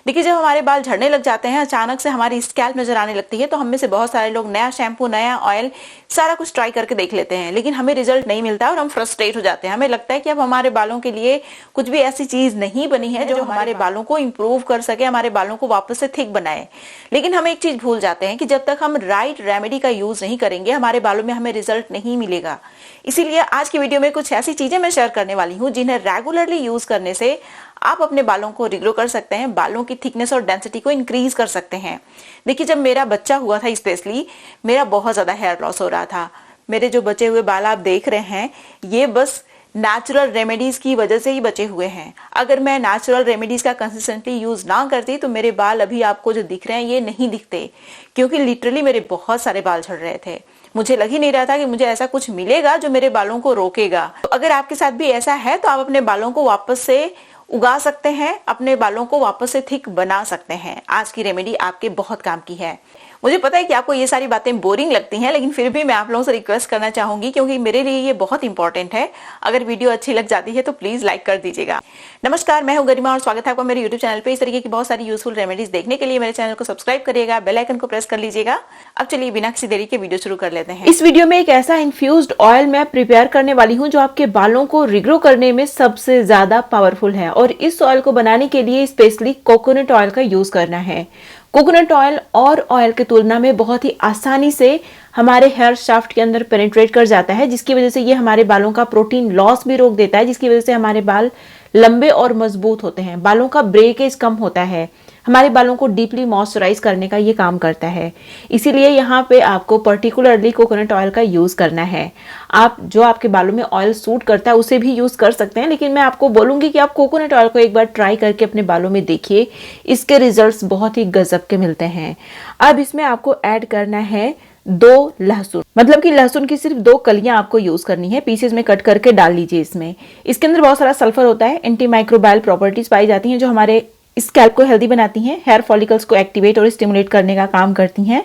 देखिए, जब हमारे बाल झड़ने लग जाते हैं, अचानक से हमारी स्कैल्प नजर आने लगती है, तो हम में से बहुत सारे लोग नया शैम्पू, नया ऑयल, सारा कुछ ट्राई करके देख लेते हैं, लेकिन हमें रिजल्ट नहीं मिलता और हम फ्रस्ट्रेट हो जाते हैं। हमें लगता है कि अब हमारे बालों के लिए कुछ भी ऐसी चीज नहीं बनी है जो हमारे बालों को इंप्रूव कर सके, हमारे बालों को वापस से थिक बनाए। लेकिन हम एक चीज भूल जाते हैं कि जब तक हम राइट रेमेडी का यूज नहीं करेंगे, हमारे बालों में हमें रिजल्ट नहीं मिलेगा। इसीलिए आज की वीडियो में कुछ ऐसी चीजें मैं शेयर करने वाली हूँ जिन्हें रेगुलरली यूज करने से आप अपने बालों को रिग्रो कर सकते हैं, बालों की थिकनेस और डेंसिटी को इंक्रीज कर सकते हैं। देखिए, जब मेरा बच्चा हुआ था, स्पेशली मेरा बहुत ज्यादा हेयर लॉस हो रहा था। मेरे जो बचे हुए बाल आप देख रहे हैं, ये बस नेचुरल रेमेडीज की वजह से ही बचे हुए हैं। अगर मैं नेचुरल रेमेडीज का कंसिस्टेंटली यूज ना करती तो मेरे बाल अभी आपको जो दिख रहे हैं ये नहीं दिखते, क्योंकि लिटरली मेरे बहुत सारे बाल झड़ रहे थे। मुझे लग ही नहीं रहा था कि मुझे ऐसा कुछ मिलेगा जो मेरे बालों को रोकेगा। तो अगर आपके साथ भी ऐसा है तो आप अपने बालों को वापस से उगा सकते हैं, अपने बालों को वापस से थिक बना सकते हैं। आज की रेमेडी आपके बहुत काम की है। मुझे पता है कि आपको ये सारी बातें बोरिंग लगती हैं, लेकिन फिर भी मैं आप लोगों से रिक्वेस्ट करना चाहूंगी, क्योंकि मेरे लिए ये बहुत इंपॉर्टेंट है। अगर वीडियो अच्छी लग जाती है तो प्लीज लाइक कर दीजिएगा। नमस्कार, मैं हूं गरिमा और स्वागत है आपका मेरे यूट्यूब चैनल पे। इस तरीके की बहुत सारी यूजफुल रेमेडीज देखने के लिए मेरे चैनल को सब्सक्राइब करिएगा, बेल आइकन को प्रेस कर लीजिएगा। अब चलिए बिना किसी देरी के वीडियो शुरू कर लेते हैं। इस वीडियो में एक ऐसा इन्फ्यूज्ड ऑयल मैं प्रिपेयर करने वाली हूं जो आपके बालों को रिग्रो करने में सबसे ज्यादा पावरफुल है, और इस ऑयल को बनाने के लिए स्पेशली कोकोनट ऑयल का यूज करना है। कोकोनट ऑयल और ऑयल की तुलना में बहुत ही आसानी से हमारे हेयर शाफ्ट के अंदर पेनिट्रेट कर जाता है, जिसकी वजह से ये हमारे बालों का प्रोटीन लॉस भी रोक देता है, जिसकी वजह से हमारे बाल लंबे और मजबूत होते हैं, बालों का ब्रेकेज कम होता है, हमारे बालों को डीपली मॉइस्चराइज करने का ये काम करता है। इसीलिए यहाँ पे आपको पर्टिकुलरली कोकोनट ऑयल का यूज करना है। आप जो आपके बालों में ऑयल सूट करता है उसे भी यूज कर सकते हैं, लेकिन मैं आपको बोलूंगी कि आप कोकोनट ऑयल को एक बार ट्राई करके अपने बालों में देखिए, इसके रिजल्ट्स बहुत ही गजब के मिलते हैं। अब इसमें आपको ऐड करना है 2 लहसुन, मतलब कि लहसुन की सिर्फ 2 कलियां आपको यूज करनी है, पीसेस में कट करके डाल लीजिए इसमें। इसके अंदर बहुत सारा सल्फर होता है, एंटी माइक्रोबायल प्रॉपर्टीज पाई जाती हैं जो हमारे स्कैल्प को हेल्दी बनाती हैं, हेयर फॉलिकल्स को एक्टिवेट और स्टिमुलेट करने का काम करती हैं।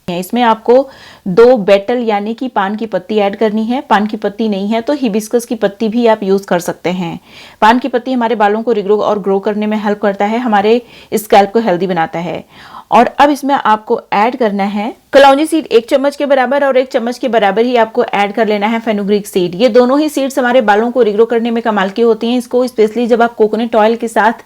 इसमें आपको 2 बेटल यानी कि पान की पत्ती ऐड करनी है। पान की पत्ती नहीं है तो हिबिस्कस की पत्ती भी आप यूज कर सकते हैं। पान की पत्ती हमारे बालों को रिग्रो और ग्रो करने में हेल्प करता है, हमारे स्कैल्प को हेल्दी बनाता है। और अब इसमें आपको ऐड करना है कलौंजी सीड 1 चम्मच के बराबर, और 1 चम्मच के बराबर ही आपको ऐड कर लेना है फेनुग्रीक सीड। ये दोनों ही सीड्स हमारे बालों को रिग्रो करने में कमाल की होती हैं। इसको स्पेशली जब आप कोकोनट ऑयल के साथ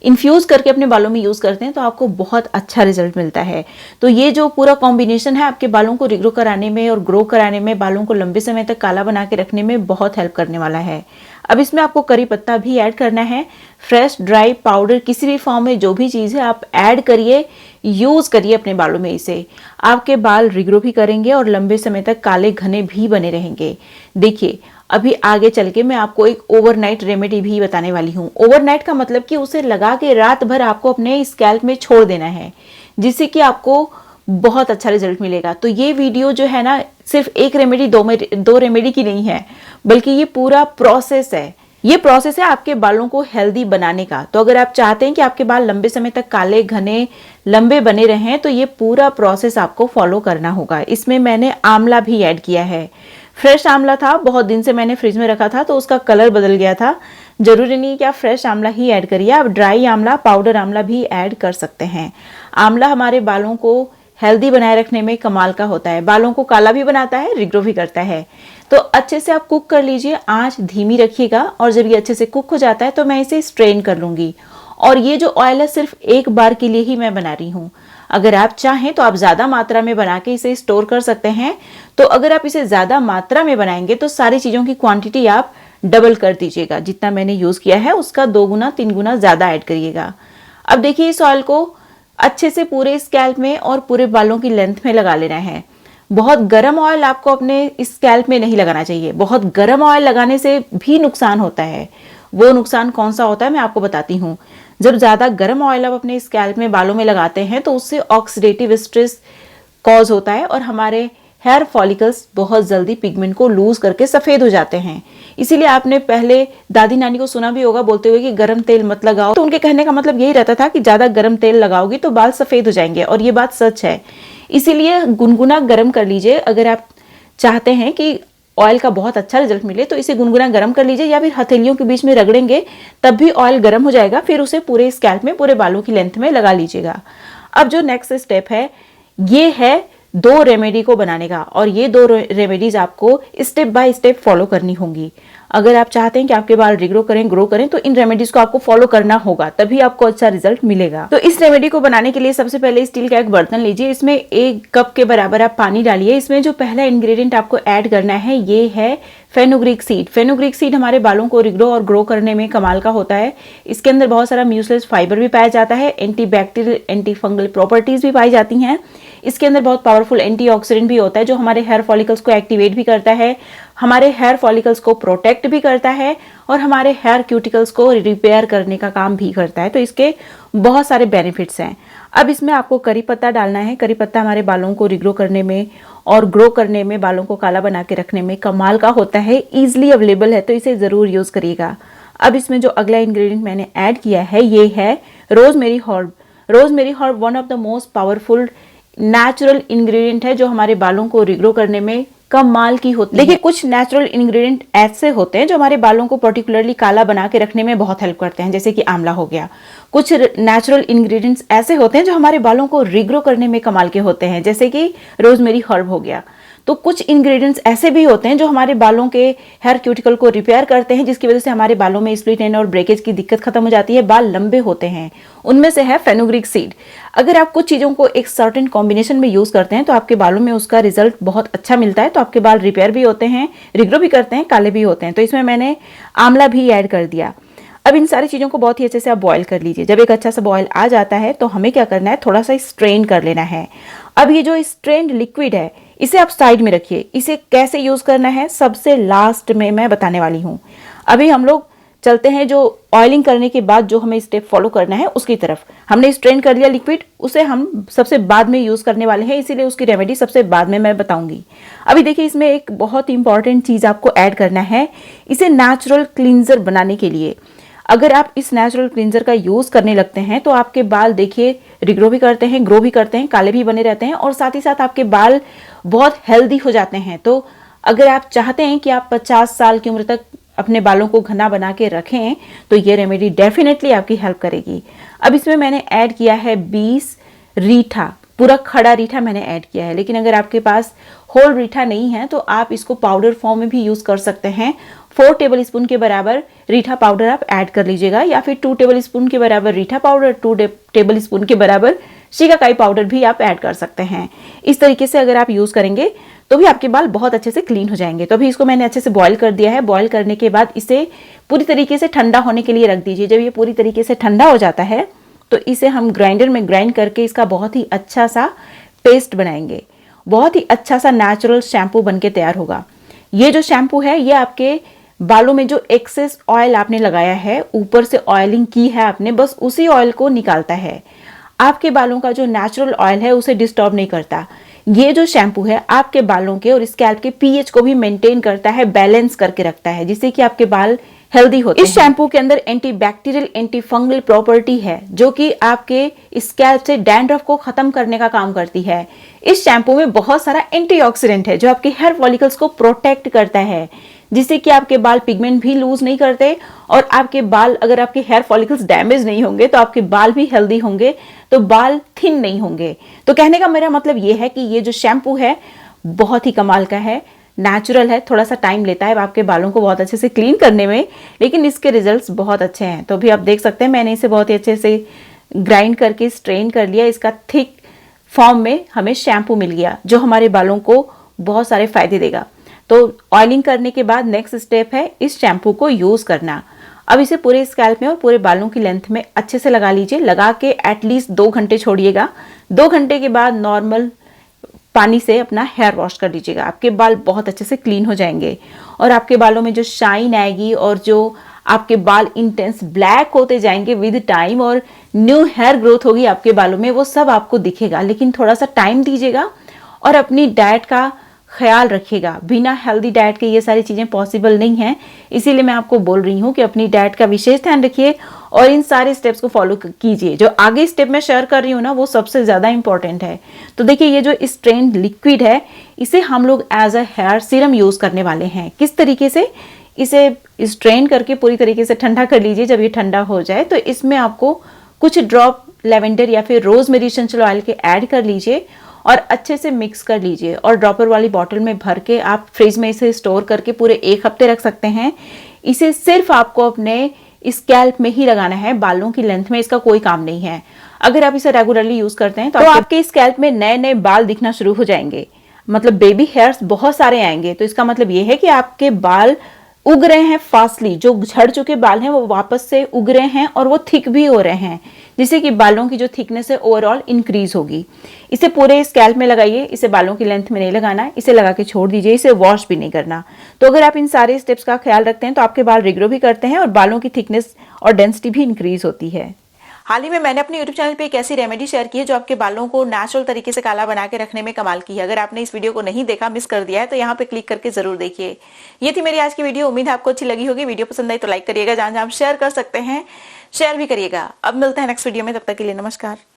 इन्फ्यूज करके अपने बालों में यूज करते हैं तो आपको बहुत अच्छा रिजल्ट मिलता है। तो ये जो पूरा कॉम्बिनेशन है आपके बालों को रिग्रो कराने में और ग्रो कराने में, बालों को लंबे समय तक काला बना के रखने में बहुत हेल्प करने वाला है। अब इसमें आपको करी पत्ता भी ऐड करना है। फ्रेश, ड्राई, पाउडर, किसी भी फॉर्म में जो भी चीज है आप ऐड करिए, यूज करिए अपने बालों में। इसे आपके बाल रिग्रो भी करेंगे और लंबे समय तक काले घने भी बने रहेंगे। देखिए, अभी आगे चल के मैं आपको एक ओवरनाइट रेमेडी भी बताने वाली हूँ। ओवरनाइट का मतलब कि उसे लगा के रात भर आपको अपने स्कैल्प में छोड़ देना है, जिससे कि आपको बहुत अच्छा रिजल्ट मिलेगा। तो ये वीडियो जो है ना, सिर्फ एक रेमेडी, 2 रेमेडी की नहीं है, बल्कि ये पूरा प्रोसेस है। ये प्रोसेस है आपके बालों को हेल्दी बनाने का। तो अगर आप चाहते हैं कि आपके बाल लंबे समय तक काले घने लंबे बने रहें तो ये पूरा प्रोसेस आपको फॉलो करना होगा। इसमें मैंने आंवला भी ऐड किया है। फ्रेश आंवला था, बहुत दिन से मैंने फ्रिज में रखा था तो उसका कलर बदल गया था। जरूरी नहीं कि आप फ्रेश आंवला ही ऐड करिए, आप ड्राई आंवला, पाउडर आंवला भी ऐड कर सकते हैं। आंवला हमारे बालों को हेल्दी बनाए रखने में कमाल का होता है, बालों को काला भी बनाता है, रिग्रो भी करता है। तो अच्छे से आप कुक कर लीजिए, आंच धीमी रखिएगा, और जब ये अच्छे से कुक हो जाता है तो मैं इसे स्ट्रेन कर लूंगी। और ये जो ऑयल है सिर्फ एक बार के लिए ही मैं बना रही हूँ। अगर आप चाहें तो आप ज्यादा मात्रा में बना के इसे स्टोर कर सकते हैं। तो अगर आप इसे ज्यादा मात्रा में बनाएंगे तो सारी चीजों की क्वांटिटी आप डबल कर दीजिएगा, जितना मैंने यूज किया है उसका 2 गुना 3 गुना ज्यादा ऐड करिएगा। अब देखिए, इस ऑयल को अच्छे से पूरे स्कैल्प में और पूरे बालों की लेंथ में लगा लेना है। बहुत गर्म ऑयल आपको अपने स्कैल्प में नहीं लगाना चाहिए। बहुत गर्म ऑयल लगाने से भी नुकसान होता है। वो नुकसान कौन सा होता है मैं आपको बताती हूँ। जब ज्यादा गर्म ऑयल आप अपने स्कैल्प में, बालों में लगाते हैं तो उससे ऑक्सीडेटिव स्ट्रेस कॉज होता है और हमारे हेयर फॉलिकल्स बहुत जल्दी पिगमेंट को लूज करके सफेद हो जाते हैं। इसीलिए आपने पहले दादी नानी को सुना भी होगा बोलते हुए कि गर्म तेल मत लगाओ। तो उनके कहने का मतलब यही रहता था कि ज्यादा गर्म तेल लगाओगी तो बाल सफेद हो जाएंगे, और ये बात सच है। इसीलिए गुनगुना गर्म कर लीजिए। अगर आप चाहते हैं कि ऑयल का बहुत अच्छा रिजल्ट मिले तो इसे गुनगुना गर्म कर लीजिए या फिर हथेलियों के बीच में रगड़ेंगे तब भी ऑयल गर्म हो जाएगा। फिर उसे पूरे स्कैल्प में, पूरे बालों की लेंथ में लगा लीजिएगा। अब जो नेक्स्ट स्टेप है ये है 2 रेमेडी को बनाने का, और ये 2 रेमेडीज आपको स्टेप बाय स्टेप फॉलो करनी होंगी। अगर आप चाहते हैं कि आपके बाल रिग्रो करें, ग्रो करें, तो इन रेमेडीज को आपको फॉलो करना होगा, तभी आपको अच्छा रिजल्ट मिलेगा। तो इस रेमेडी को बनाने के लिए सबसे पहले स्टील का एक बर्तन लीजिए, इसमें 1 कप के बराबर आप पानी डालिए। इसमें जो पहला इंग्रेडिएंट आपको ऐड करना है ये है फेनुग्रीक सीड। फेनुग्रीक सीड हमारे बालों को रिग्रो और ग्रो करने में कमाल का होता है। इसके अंदर बहुत सारा म्यूसिलेज फाइबर भी पाया जाता है, anti bacterial, anti fungal properties भी पाई जाती हैं। इसके अंदर बहुत पावरफुल एंटीऑक्सीडेंट भी होता है जो हमारे हेयर फॉलिकल्स को एक्टिवेट भी करता है, हमारे हेयर फॉलिकल्स को प्रोटेक्ट भी करता है और हमारे हेयर क्यूटिकल्स को रिपेयर करने का काम भी करता है। तो इसके बहुत सारे बेनिफिट्स हैं। अब इसमें आपको करी पत्ता डालना है। करी पत्ता हमारे बालों को रिग्रो करने में और ग्रो करने में, बालों को काला बना के रखने में कमाल का होता है। ईजिली अवेलेबल है तो इसे ज़रूर यूज़ करिएगा। अब इसमें जो अगला इंग्रेडिएंट मैंने ऐड किया है ये है rosemary herb. Rosemary herb one of the most powerful natural ingredient है जो हमारे बालों को रिग्रो करने में कमाल की होती है। देखिए कुछ नेचुरल इंग्रेडिएंट ऐसे होते हैं जो हमारे बालों को पर्टिकुलरली काला बना के रखने में बहुत हेल्प करते हैं, जैसे कि आंवला हो गया। कुछ नेचुरल इंग्रेडिएंट्स ऐसे होते हैं जो हमारे बालों को रिग्रो करने में कमाल के होते हैं, जैसे कि रोजमेरी हर्ब हो गया। तो कुछ इंग्रेडिएंट्स ऐसे भी होते हैं जो हमारे बालों के हेयर क्यूटिकल को रिपेयर करते हैं, जिसकी वजह से हमारे बालों में स्प्लिट एंड और ब्रेकेज की दिक्कत खत्म हो जाती है, बाल लंबे होते हैं। उनमें से है फेनुग्रीक सीड। अगर आप कुछ चीज़ों को एक सर्टेन कॉम्बिनेशन में यूज़ करते हैं तो आपके बालों में उसका रिजल्ट बहुत अच्छा मिलता है। तो आपके बाल रिपेयर भी होते हैं, रिग्रो भी करते हैं, काले भी होते हैं। तो इसमें मैंने आंवला भी ऐड कर दिया। अब इन सारी चीज़ों को बहुत ही अच्छे से आप बॉईल कर लीजिए। जब एक अच्छा सा बॉईल आ जाता है तो हमें क्या करना है, थोड़ा सा स्ट्रेन कर लेना है। अब ये जो स्ट्रेन्ड लिक्विड है इसे आप साइड में रखिए। इसे कैसे यूज़ करना है सबसे लास्ट में मैं बताने वाली हूँ। अभी हम लोग चलते हैं जो ऑयलिंग करने के बाद जो हमें स्टेप फॉलो करना है उसकी तरफ। हमने स्ट्रेन कर लिया लिक्विड, उसे हम सबसे बाद में यूज़ करने वाले हैं, इसीलिए उसकी रेमेडी सबसे बाद में मैं बताऊंगी। अभी देखिए इसमें एक बहुत इंपॉर्टेंट चीज़ आपको ऐड करना है, इसे नेचुरल क्लींजर बनाने के लिए। अगर आप इस नेचुरल क्लींजर का यूज़ करने लगते हैं तो आपके बाल देखिए रिग्रो भी करते हैं, ग्रो भी करते हैं, काले भी बने रहते हैं और साथ ही साथ आपके बाल बहुत हेल्दी हो जाते हैं। तो अगर आप चाहते हैं कि आप 50 साल की उम्र तक अपने बालों को घना बना के रखें तो ये रेमेडी डेफिनेटली आपकी हेल्प करेगी। अब इसमें मैंने ऐड किया है 20 रीठा, पूरा खड़ा रीठा मैंने ऐड किया है। लेकिन अगर आपके पास होल रीठा नहीं है तो आप इसको पाउडर फॉर्म में भी यूज़ कर सकते हैं। 4 टेबल स्पून के बराबर रीठा पाउडर आप ऐड कर लीजिएगा, या फिर 2 टेबल स्पून के बराबर रीठा पाउडर, 2 टेबल स्पून के बराबर शिकाकाई पाउडर भी आप ऐड कर सकते हैं। इस तरीके से अगर आप यूज़ करेंगे तो भी आपके बाल बहुत अच्छे से क्लीन हो जाएंगे। तो अभी इसको मैंने अच्छे से बॉईल कर दिया है। बॉईल करने के बाद इसे पूरी तरीके से ठंडा होने के लिए रख दीजिए। जब ये पूरी तरीके से ठंडा हो जाता है तो इसे हम ग्राइंडर में ग्राइंड करके इसका बहुत ही अच्छा सा पेस्ट बनाएंगे। बहुत ही अच्छा सा नेचुरल शैम्पू बन के तैयार होगा। ये जो शैम्पू है ये आपके बालों में जो एक्सेस ऑयल आपने लगाया है, ऊपर से ऑयलिंग की है आपने, बस उसी ऑयल को निकालता है। आपके बालों का जो नेचुरल ऑयल है उसे डिस्टर्ब नहीं करता। ये जो शैम्पू है आपके बालों के और स्कैल्प के पीएच को भी मेंटेन करता है, बैलेंस करके रखता है, जिससे कि आपके बाल हेल्दी होते हैं। इस शैम्पू के अंदर anti bacterial, anti fungal property है जो कि आपके स्कैल्प से डैंड्रफ को खत्म करने का काम करती है। इस शैम्पू में बहुत सारा एंटीऑक्सीडेंट है जो आपके हेयर फॉलिकल्स को प्रोटेक्ट करता है, जिससे कि आपके बाल पिगमेंट भी लूज नहीं करते और आपके बाल, अगर आपके हेयर फॉलिकल्स डैमेज नहीं होंगे तो आपके बाल भी हेल्दी होंगे, तो बाल थिन नहीं होंगे। तो कहने का मेरा मतलब ये है कि ये जो शैम्पू है बहुत ही कमाल का है, नेचुरल है, थोड़ा सा टाइम लेता है आपके बालों को बहुत अच्छे से क्लीन करने में, लेकिन इसके रिजल्ट्स बहुत अच्छे हैं। तो अभी आप देख सकते हैं मैंने इसे बहुत ही अच्छे से ग्राइंड करके स्ट्रेन कर लिया। इसका थिक फॉर्म में हमें शैम्पू मिल गया जो हमारे बालों को बहुत सारे फायदे देगा। तो ऑयलिंग करने के बाद नेक्स्ट स्टेप है इस शैम्पू को यूज़ करना। अब इसे पूरे स्कैल्प में और पूरे बालों की लेंथ में अच्छे से लगा लीजिए। लगा के एटलीस्ट 2 घंटे छोड़िएगा। 2 घंटे के बाद नॉर्मल पानी से अपना हेयर वॉश कर लीजिएगा। आपके बाल बहुत अच्छे से क्लीन हो जाएंगे और आपके बालों में जो शाइन आएगी और जो आपके बाल इंटेंस ब्लैक होते जाएंगे विद टाइम और न्यू हेयर ग्रोथ होगी आपके बालों में, वो सब आपको दिखेगा। लेकिन थोड़ा सा टाइम दीजिएगा और अपनी डाइट का ख्याल रखिएगा। बिना हेल्दी डाइट के ये सारी चीज़ें पॉसिबल नहीं हैं, इसीलिए मैं आपको बोल रही हूँ कि अपनी डाइट का विशेष ध्यान रखिए और इन सारे स्टेप्स को फॉलो कीजिए। जो आगे स्टेप मैं शेयर कर रही हूँ ना, वो सबसे ज्यादा इंपॉर्टेंट है। तो देखिए, ये जो स्ट्रेन लिक्विड है, इसे हम लोग as a hair serum use करने वाले हैं। किस तरीके से? इसे स्ट्रेन करके पूरी तरीके से ठंडा कर लीजिए। जब ये ठंडा हो जाए तो इसमें आपको कुछ ड्रॉप लेवेंडर या फिर रोजमेरी एसेंशियल ऑयल के ऐड कर लीजिए और अच्छे से मिक्स कर लीजिए और ड्रॉपर वाली बॉटल में भर के आप फ्रिज में इसे स्टोर करके पूरे 1 हफ्ते रख सकते हैं। इसे सिर्फ आपको अपने स्कैल्प में ही लगाना है, बालों की लेंथ में इसका कोई काम नहीं है। अगर आप इसे रेगुलरली यूज करते हैं तो आपके स्कैल्प में नए नए बाल दिखना शुरू हो जाएंगे, मतलब बेबी हेयर्स बहुत सारे आएंगे। तो इसका मतलब ये है कि आपके बाल उग रहे हैं फास्टली, जो झड़ चुके बाल हैं वो वापस से उग रहे हैं और वो थिक भी हो रहे हैं, जिससे कि बालों की जो थिकनेस है ओवरऑल इंक्रीज होगी। इसे पूरे स्कैल्प में लगाइए, इसे बालों की लेंथ में नहीं लगाना है, इसे लगा के छोड़ दीजिए, इसे वॉश भी नहीं करना। तो अगर आप इन सारे स्टेप्स का ख्याल रखते हैं तो आपके बाल रिग्रो भी करते हैं और बालों की थिकनेस और डेंसिटी भी इंक्रीज होती है। हाल ही में मैंने अपने YouTube चैनल पे एक ऐसी रेमेडी शेयर की है जो आपके बालों को नेचुरल तरीके से काला बना के रखने में कमाल की है। अगर आपने इस वीडियो को नहीं देखा, मिस कर दिया है, तो यहाँ पे क्लिक करके जरूर देखिए। ये थी मेरी आज की वीडियो। उम्मीद है आपको अच्छी लगी होगी। वीडियो पसंद आई तो लाइक करिएगा, जहां जहां आप शेयर कर सकते हैं शेयर भी करिएगा। अब मिलते हैं नेक्स्ट वीडियो में, तब तक के लिए नमस्कार।